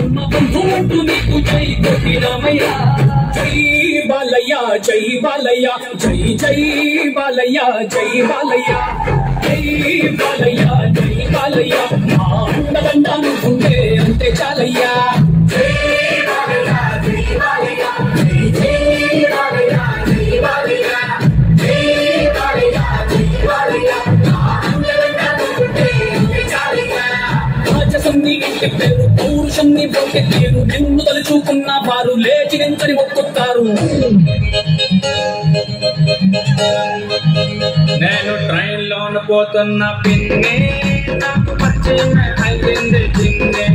ధర్మ బంధుమంటూ నీకు జై కొట్టినామయ్య జై బాలయ్య జై బాలయ్య జై జై బాలయ్య జై బాలయ్య జై బాలయ్య జై బాలయ్య మా అండదండాను ఉంటే అంతే చాలయ్యా జై బాలయ్య జై బాలయ్య జై జై బాలయ్య జై బాలయ్య జై బాలయ్య జై బాలయ్య మా అండదండాను ఉంటే అంతే చాలయ్యా రాజసంని ఇంకెక్కారు పౌరుషంని పోకెక్కారు నిన్ను తలుచుకున్న వారు లేచి నించని మొక్కుతారు నేను ట్రైన్ లోన పోతున్న పిన్నే నాకు పరిచయం అయింది చిన్నే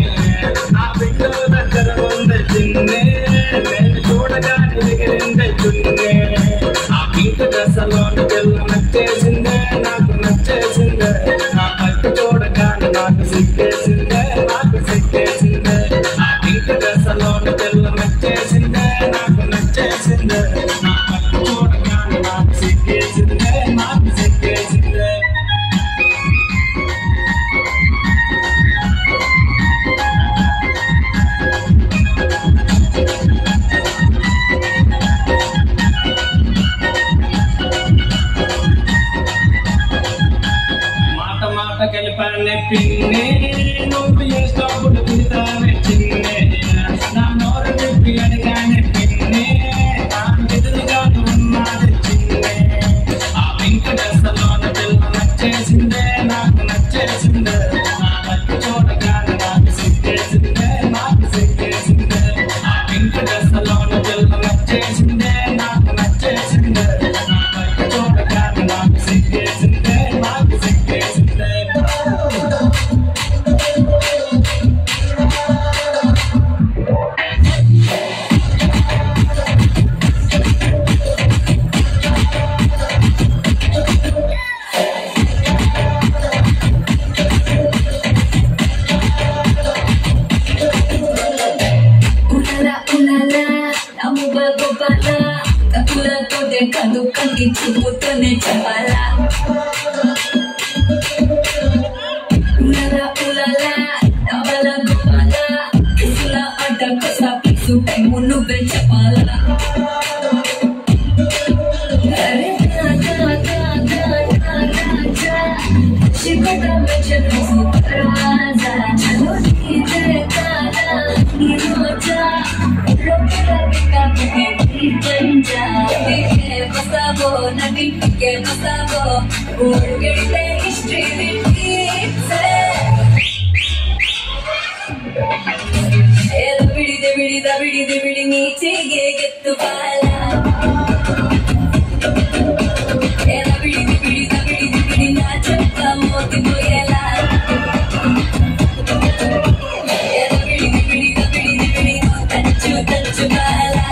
నా బిడ్డ దగ్గర ఉంది చిన్నే నేను చూడగానే ఎగిరింది చున్నే ఆ పింక్ డ్రెస్లోని పిల్ల నచ్చేసిందే నాకు నచ్చేసిందే నా పట్టు చూడగానే నాకు సిగ్గేసిందే నాకు సిగ్గేసిందే ఆ పింక్ డ్రెస్లోని పిల్ల నచ్చేసిందే నాకు నచ్చేసిందే నా పట్టు చూడగానే నాకు సిగ్గేసిందే నాకు సిగ్గేసిందే మాట కలిపానే పిన్నే నువ్వు చేసినప్పుడు వింటానే చిన్నే నా నోరు చెప్పి అడిగానే పిన్నే నా ఎదురుగానే ఉన్నది చిన్నే ఆ పింక్ డ్రెస్లోన పిల్ల నచ్చేసిందే నాకు నచ్చేసిందే నా పట్టు చూడగానే నాకు సిగ్గేసిందే నాకు సిగ్గేసిందే ఆ పింక్ డ్రెస్లోన పిల్ల నచ్చేసిందే నాకు నచ్చేసిందే నా పట్టు చూడగానే నాకు సిగ్గేసిందే నాకు సిగ్గేసిందే Kadu kangi cubutane cepala ulala ulala tabala gopala kisula ada kosa pisu munu be cepala are raja raja raja shikota meche kosu raja chalo dite kala niroja rokla bika biki janja pasavo nadi ke pasavo urgente history repeats da bidi niche ge gettu pala da bidi na chakka moti moyala da bidi no touch pala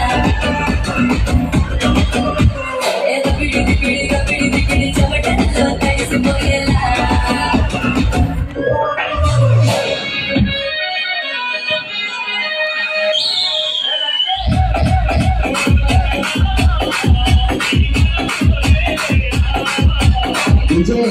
Enjoy.